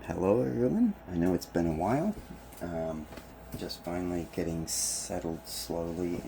Hello everyone, I know it's been a while, just finally getting settled slowly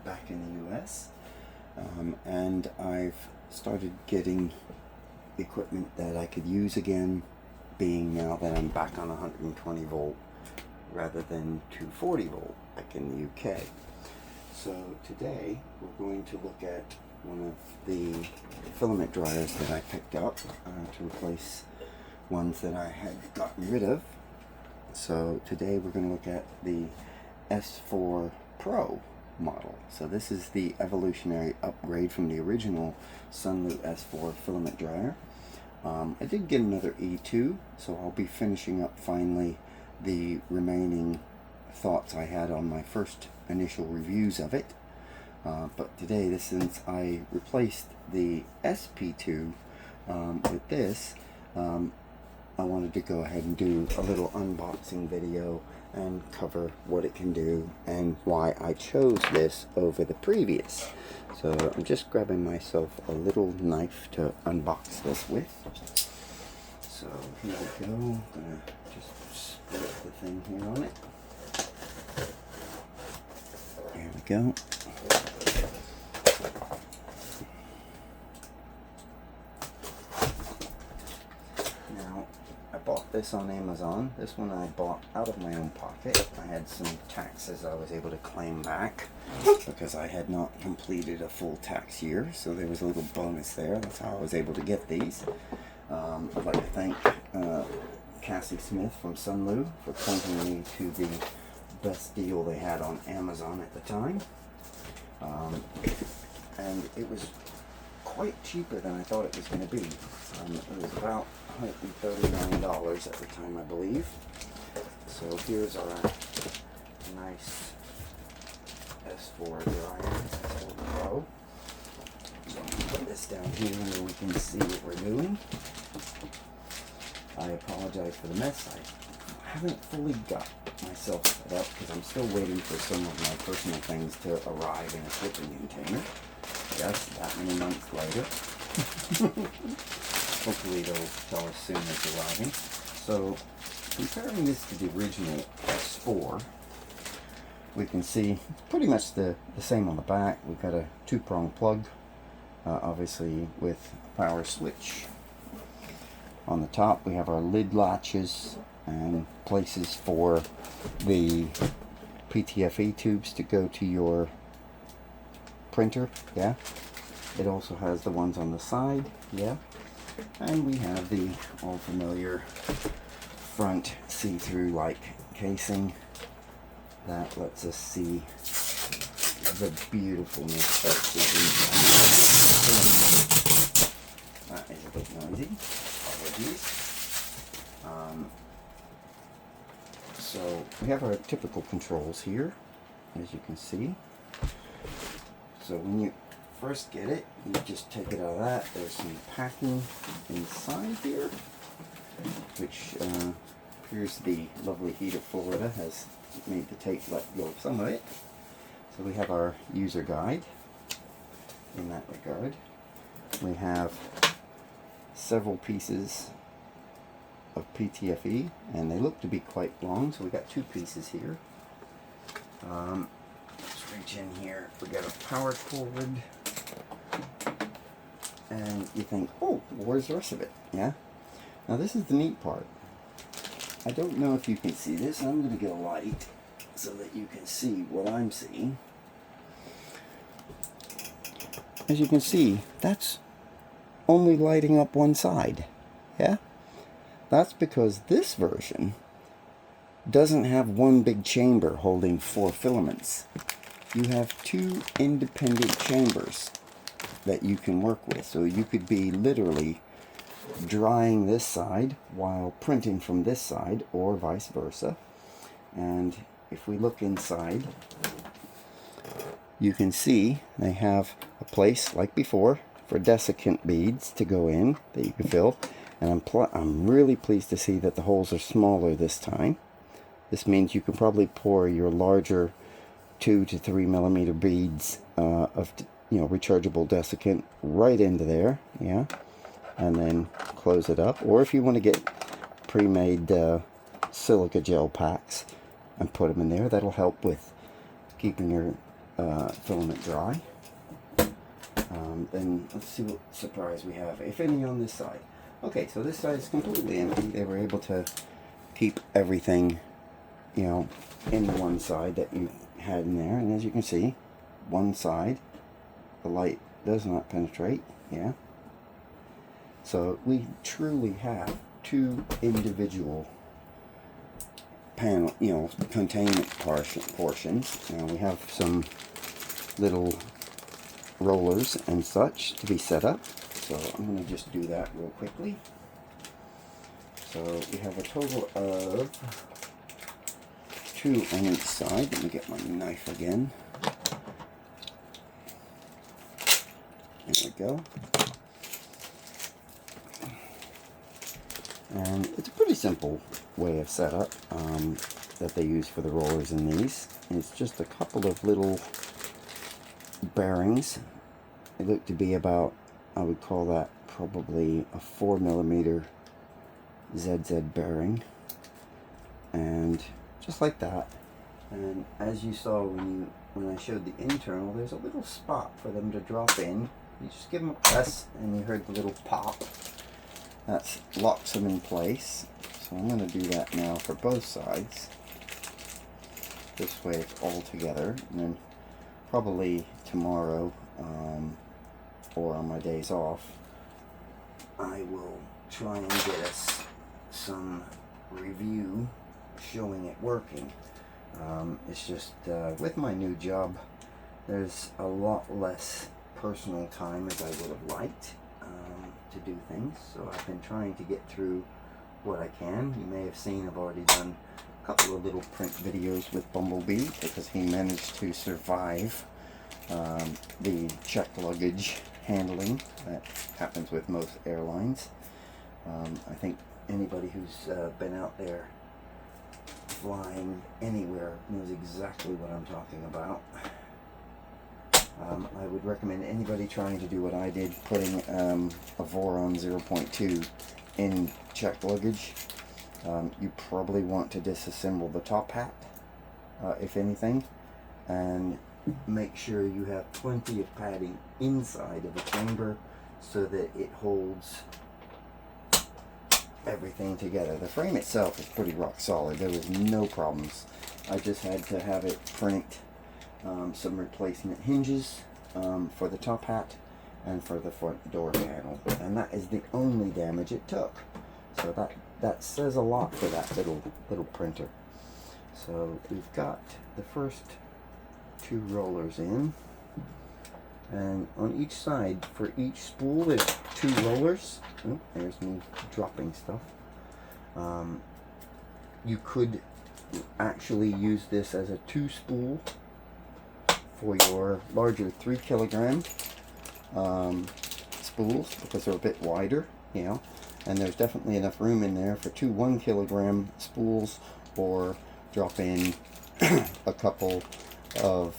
back in the US, and I've started getting equipment that I could use again, being now that I'm back on 120 volt rather than 240 volt like in the UK. So today we're going to look at one of the filament dryers that I picked up to replace ones that I had gotten rid of. So today we're going to look at the S4 Pro model. So this is the evolutionary upgrade from the original Sunlu S4 filament dryer. I did get another E2, so I'll be finishing up finally the remaining thoughts I had on my first initial reviews of it. But today, since I replaced the SP2 with this, I wanted to go ahead and do a little unboxing video and cover what it can do and why I chose this over the previous. So I'm just grabbing myself a little knife to unbox this with. So here we go. I'm gonna just split the thing here on it. There we go. This on Amazon. This one I bought out of my own pocket. I had some taxes I was able to claim back because I had not completed a full tax year, so there was a little bonus there. That's how I was able to get these. I'd like to thank Cassie Smith from Sunlu for pointing me to the best deal they had on Amazon at the time, and it was quite cheaper than I thought it was going to be. It was about $139 at the time, I believe. So here's our nice S4 dryer, S4 Pro. So I'm going to put this down here where we can see what we're doing. I apologize for the mess. I haven't fully got myself set up because I'm still waiting for some of my personal things to arrive in a shipping container. Yes, that many months later. Hopefully they'll tell us soon it's arriving. So, comparing this to the original S4, we can see it's pretty much the same on the back. We've got a two-prong plug, obviously with a power switch. On the top we have our lid latches and places for the PTFE tubes to go to your printer, yeah. It also has the ones on the side, yeah. And we have the all familiar front see-through like casing that lets us see the beautifulness that's inside. That is a bit noisy. Apologies. So we have our typical controls here, as you can see. So when you first get it, you just take it out of that. There's some packing inside here, which appears the lovely heat of Florida has made the tape let go of some of it. So we have our user guide in that regard. We have several pieces of PTFE, and they look to be quite long, so we got two pieces here. Let's reach in here. We got a power cord, and you think, oh, where's the rest of it? Yeah. Now this is the neat part. I don't know if you can see this. I'm going to get a light so that you can see what I'm seeing. As you can see, that's only lighting up one side. Yeah. That's because this version doesn't have one big chamber holding 4 filaments. You have 2 independent chambers that you can work with. So you could be literally drying this side while printing from this side, or vice versa. And if we look inside, you can see they have a place like before for desiccant beads to go in that you can fill. And I'm really pleased to see that the holes are smaller this time. This means you can probably pour your larger 2 to 3 millimeter beads of rechargeable desiccant right into there, yeah, and then close it up. Or if you want to get pre-made silica gel packs and put them in there. That'll help with keeping your filament dry. Then let's see what surprise we have, if any, on this side. Okay, so this side is completely empty. They were able to keep everything, you know, in the one side that you had in there. And as you can see, one side, the light does not penetrate. Yeah. So we truly have two individual panel, you know, containment portions. Now we have some little rollers and such to be set up. So I'm going to just do that real quickly. So we have a total of 2 on each side. Let me get my knife again. There we go. And it's a pretty simple way of setup that they use for the rollers in these. It's just a couple of little bearings. They look to be about, I would call that probably a 4mm ZZ bearing. And just like that. And as you saw when I showed the internal, there's a little spot for them to drop in. You just give them a press and you heard the little pop. That locks them in place. So I'm going to do that now for both sides. This way it's all together. And then probably tomorrow or on my days off, I will try and get us some review showing it working. It's just with my new job, there's a lot less personal time as I would have liked to do things, so I've been trying to get through what I can. You may have seen I've already done a couple of little print videos with Bumblebee because he managed to survive the checked luggage handling that happens with most airlines. I think anybody who's been out there flying anywhere knows exactly what I'm talking about. I would recommend anybody trying to do what I did, putting a Voron 0.2 in checked luggage. You probably want to disassemble the top hat, if anything, and make sure you have plenty of padding inside of the chamber so that it holds everything together. The frame itself is pretty rock solid. There was no problems. I just had to have it print some replacement hinges for the top hat and for the front door panel, and that is the only damage it took. So that says a lot for that little printer. So we've got the first 2 rollers in, and on each side for each spool there's 2 rollers. Oh, there's me dropping stuff. You could actually use this as a 2 spool for your larger 3 kilogram spools because they're a bit wider, you know, and there's definitely enough room in there for 2 1 kilogram spools, or drop in a couple of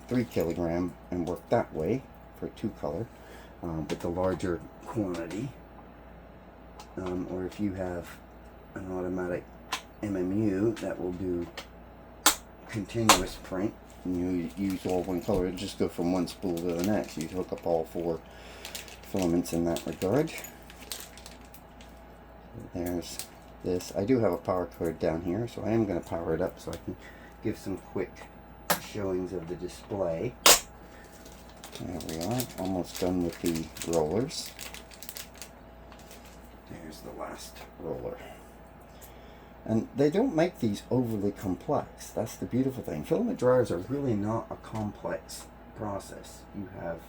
3 kilogram and work that way for 2 color with the larger quantity. Or if you have an automatic MMU that will do continuous print, you use all 1 color and just go from one spool to the next. You hook up all 4 filaments in that regard. There's this. I do have a power cord down here, so I am going to power it up so I can give some quick showings of the display. There we are, almost done with the rollers. There's the last roller. And they don't make these overly complex. That's the beautiful thing. Filament dryers are really not a complex process. You have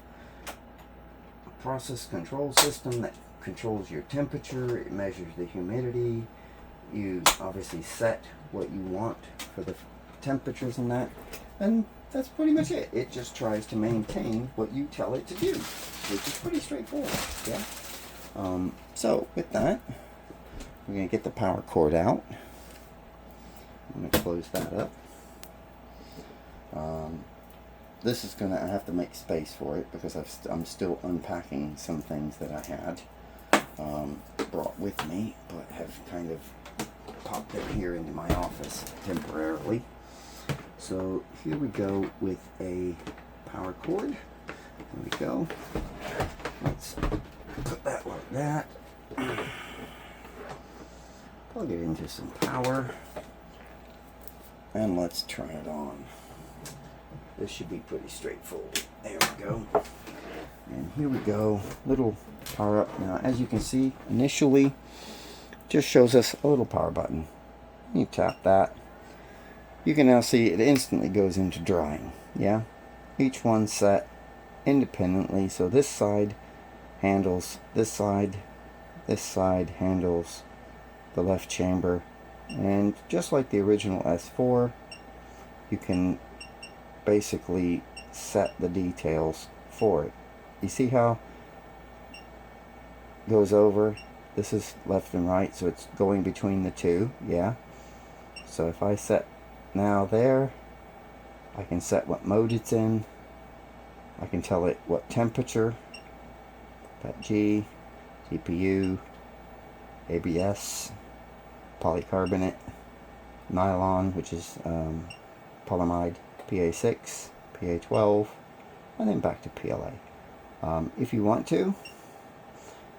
a process control system that controls your temperature, it measures the humidity, you obviously set what you want for the temperatures and that, and that's pretty much it. It just tries to maintain what you tell it to do, which is pretty straightforward. Yeah. So with that, we're going to get the power cord out. I'm going to close that up. This is going to, I have to make space for it because I'm still unpacking some things that I had. brought with me, but have kind of popped it here into my office temporarily. So here we go with a power cord. There we go. Let's put that like that. Plug it into some power. And let's turn it on. This should be pretty straightforward. There we go. And here we go. Little power up. Now, as you can see, initially, just shows us a little power button. You tap that. You can now see it instantly goes into drying. Yeah? Each one set independently. So this side handles this side handles the left chamber. And just like the original S4, you can basically set the details for it. You see how it goes over? This is left and right, so it's going between the two, yeah? So if I set now there, I can set what mode it's in. I can tell it what temperature, that G, GPU, ABS, polycarbonate, nylon, which is polyamide, PA6, PA12, and then back to PLA. If you want to,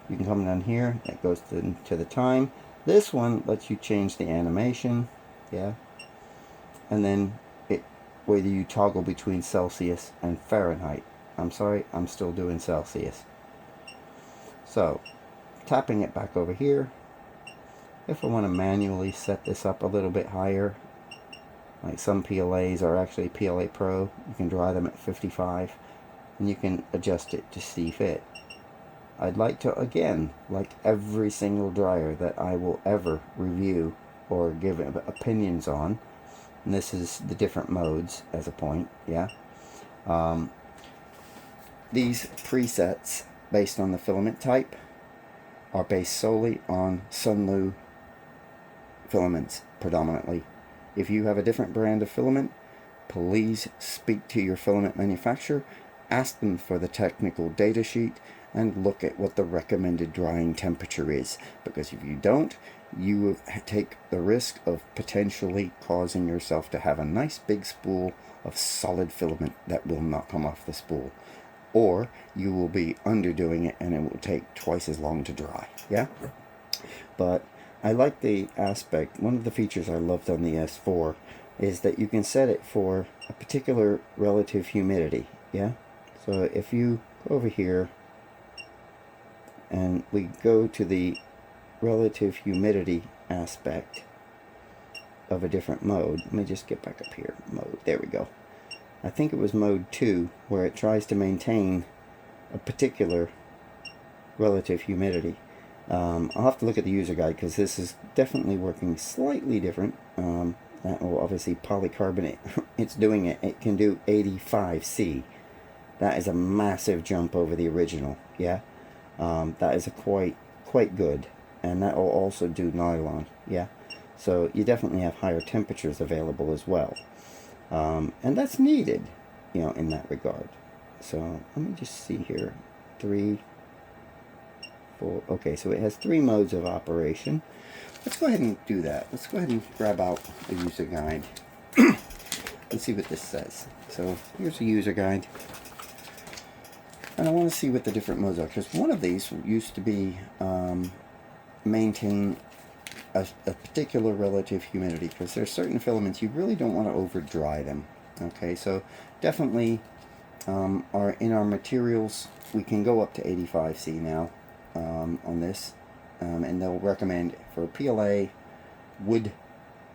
you can come down here. That goes to the time. This one lets you change the animation, yeah, and then whether you toggle between Celsius and Fahrenheit. I'm sorry, I'm still doing Celsius. So, tapping it back over here. If I want to manually set this up a little bit higher, like some PLAs are actually PLA Pro, you can dry them at 55, and you can adjust it to see fit. I'd like to, again, like every single dryer that I will ever review or give opinions on, and this is the different modes as a point, yeah. These presets based on the filament type are based solely on Sunlu filaments predominantly. If you have a different brand of filament, please speak to your filament manufacturer, ask them for the technical data sheet, and look at what the recommended drying temperature is, because if you don't, you take the risk of potentially causing yourself to have a nice big spool of solid filament that will not come off the spool, or you will be underdoing it and it will take twice as long to dry. Yeah, but I like the aspect. One of the features I loved on the S4 is that you can set it for a particular relative humidity. Yeah, so if you go over here and we go to the relative humidity aspect of a different mode. Let me just get back up here. Mode, there we go. I think it was mode 2, where it tries to maintain a particular relative humidity. I'll have to look at the user guide, because this is definitely working slightly different. That will obviously polycarbonate. It's doing it. It can do 85°C. That is a massive jump over the original. Yeah, that is a quite good, and that will also do nylon. Yeah, so you definitely have higher temperatures available as well, and that's needed, you know, in that regard. So let me just see here. 3, 4. Okay, so it has 3 modes of operation. Let's go ahead and do that. Let's go ahead and grab out the user guide. Let's see what this says. So here's the user guide. And I want to see what the different modes are, because one of these used to be maintain a particular relative humidity, because there's certain filaments you really don't want to over dry them. Okay, so definitely in our materials we can go up to 85°C now on this, and they'll recommend for PLA, wood,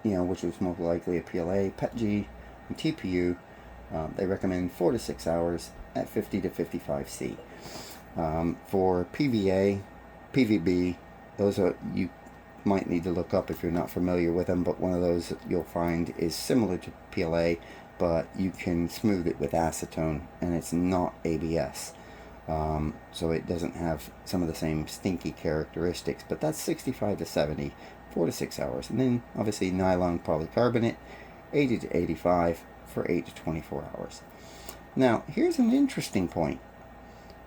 you know, which was most likely a PLA, PETG, and TPU. They recommend 4 to 6 hours at 50 to 55°C. For PVA, PVB, those are, you might need to look up if you're not familiar with them, but one of those you'll find is similar to PLA, but you can smooth it with acetone, and it's not ABS. So it doesn't have some of the same stinky characteristics, but that's 65 to 70, 4 to 6 hours. And then obviously nylon polycarbonate, 80 to 85 for 8 to 24 hours. Now here's an interesting point.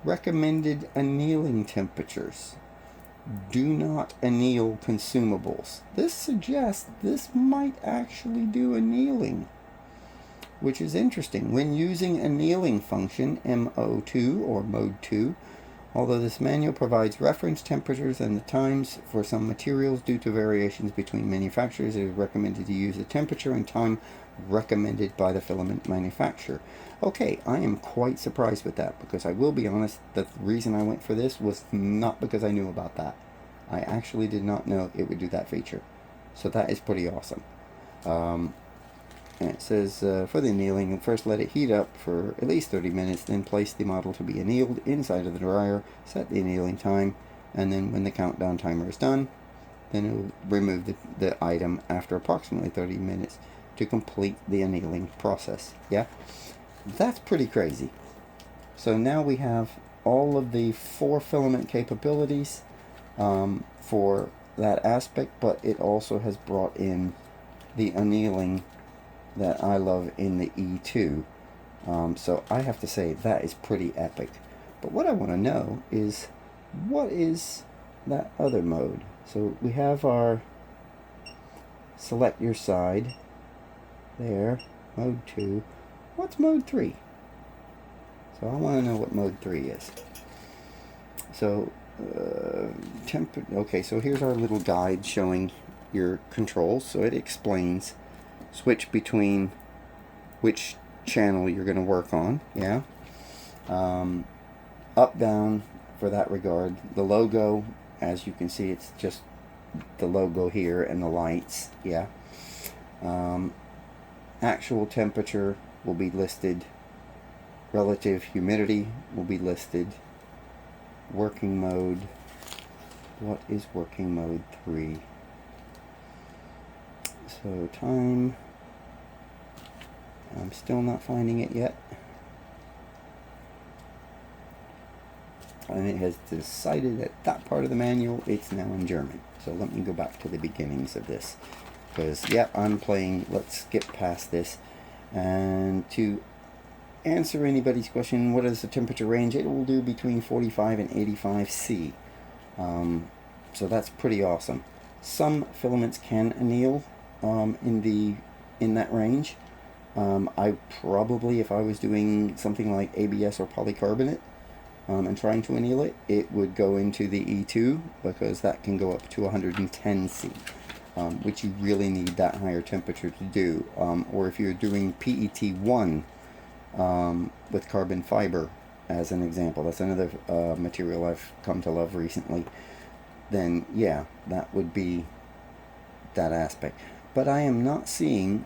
Recommended annealing temperatures. do not anneal consumables. This suggests this might actually do annealing, which is interesting. When using annealing function, MO2 or mode 2, although this manual provides reference temperatures and the times for some materials due to variations between manufacturers, it is recommended to use the temperature and time recommended by the filament manufacturer. Okay, I am quite surprised with that, because I will be honest, the reason I went for this was not because I knew about that. I actually did not know it would do that feature. So that is pretty awesome. And it says, for the annealing, first let it heat up for at least 30 minutes, then place the model to be annealed inside of the dryer, set the annealing time, and then when the countdown timer is done, then it will remove the item after approximately 30 minutes to complete the annealing process. Yeah, that's pretty crazy. So now we have all of the 4 filament capabilities for that aspect, but it also has brought in the annealing that I love in the E2. So I have to say that is pretty epic. But what I want to know is, what is that other mode? So we have our select your side there, mode 2. What's mode 3? So I want to know what mode 3 is. So okay, so here's our little guide showing your controls. So it explains switch between which channel you're going to work on. Yeah. Up, down for that regard. The logo, as you can see, it's just the logo here and the lights. Yeah. Actual temperature will be listed. Relative humidity will be listed. Working mode. What is working mode 3? So time, I'm still not finding it yet. And it has decided that that part of the manual, it's now in German. So let me go back to the beginnings of this. Because, yeah, I'm playing, let's skip past this. And to answer anybody's question, what is the temperature range? It will do between 45 and 85 C. So that's pretty awesome. Some filaments can anneal in that range. I probably, if I was doing something like ABS or polycarbonate and trying to anneal it, it would go into the E2, because that can go up to 110 C, which you really need that higher temperature to do. Or if you're doing PET1 with carbon fiber, as an example, that's another material I've come to love recently, then yeah, that would be that aspect. But I am not seeing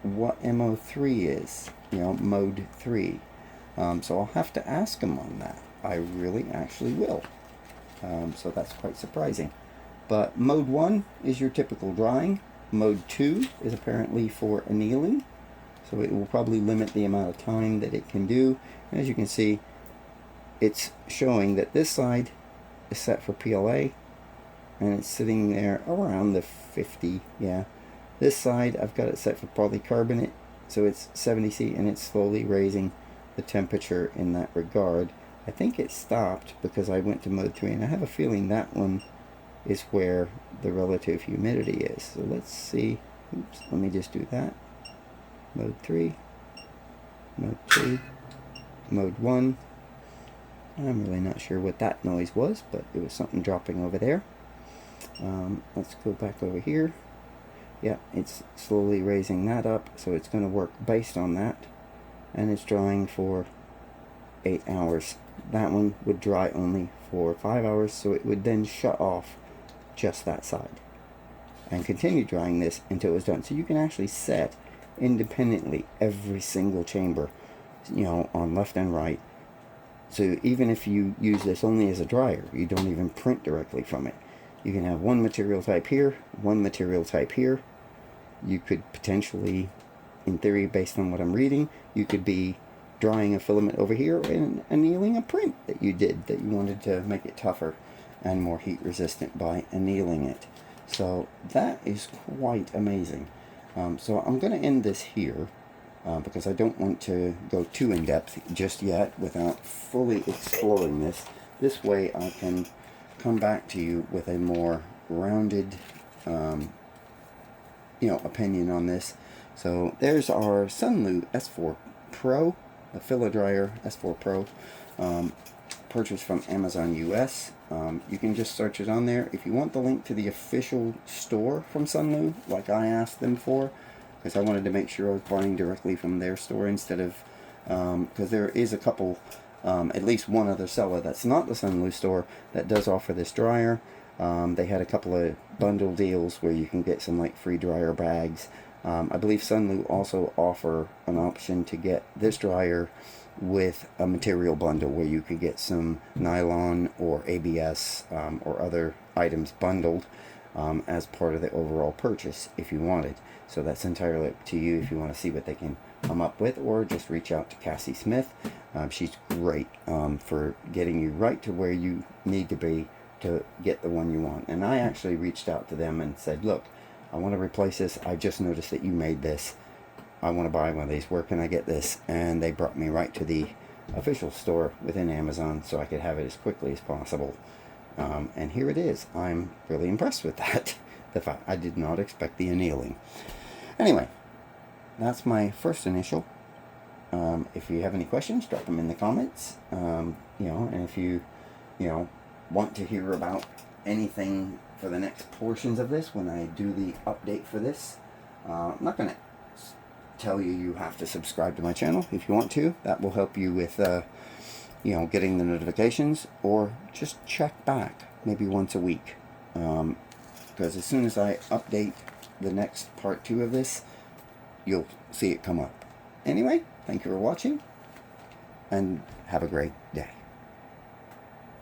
what MO3 is, mode 3. So I'll have to ask them on that. I really actually will. So that's quite surprising. But mode 1 is your typical drying. Mode 2 is apparently for annealing. So it will probably limit the amount of time that it can do. And as you can see, it's showing that this side is set for PLA, and it's sitting there around the 50. Yeah. This side, I've got it set for polycarbonate, so it's 70 C, and it's slowly raising the temperature in that regard. I think it stopped because I went to mode 3, and I have a feeling that one is where the relative humidity is. So let's see. Oops, let me just do that. Mode 3, mode 2, mode 1. I'm really not sure what that noise was, but it was something dropping over there. Let's go back over here. Yeah, it's slowly raising that up, so it's going to work based on that. And it's drying for 8 hours. That one would dry only for 5 hours, so it would then shut off just that side and continue drying this until it was done. So you can actually set independently every single chamber, on left and right. So even if you use this only as a dryer, you don't even print directly from it. You can have one material type here, one material type here. You could potentially, in theory, based on what I'm reading, you could be drying a filament over here and annealing a print that you did, that you wanted to make it tougher and more heat resistant by annealing it. So that is quite amazing. So I'm going to end this here because I don't want to go too in depth just yet without fully exploring this. This way I can come back to you with a more rounded opinion on this. So there's our Sunlu S4 Pro, the filler dryer S4 Pro, purchased from Amazon US. You can just search it on there. If you want the link to the official store from Sunlu, like I asked them for, because I wanted to make sure I was buying directly from their store instead of, because there is a couple, at least one other seller that's not the Sunlu store that does offer this dryer. They had a couple of bundle deals where you can get some like free dryer bags. I believe Sunlu also offer an option to get this dryer with a material bundle where you could get some nylon or ABS or other items bundled as part of the overall purchase if you wanted. So that's entirely up to you if you want to see what they can come up with, or just reach out to Cassie Smith. She's great for getting you right to where you need to be to get the one you want. And I actually reached out to them and said, look, I want to replace this. I just noticed that you made this. I want to buy one of these. Where can I get this? And they brought me right to the official store within Amazon so I could have it as quickly as possible. And here it is. I'm really impressed with that. The fact I did not expect the annealing. Anyway, that's my first initial. If you have any questions, drop them in the comments. And if you want to hear about anything for the next portions of this when I do the update for this, I'm not going to tell you have to subscribe to my channel. If you want to, that will help you with getting the notifications, or just check back maybe once a week, because as soon as I update the next part 2 of this, you'll see it come up. Anyway, thank you for watching and have a great day.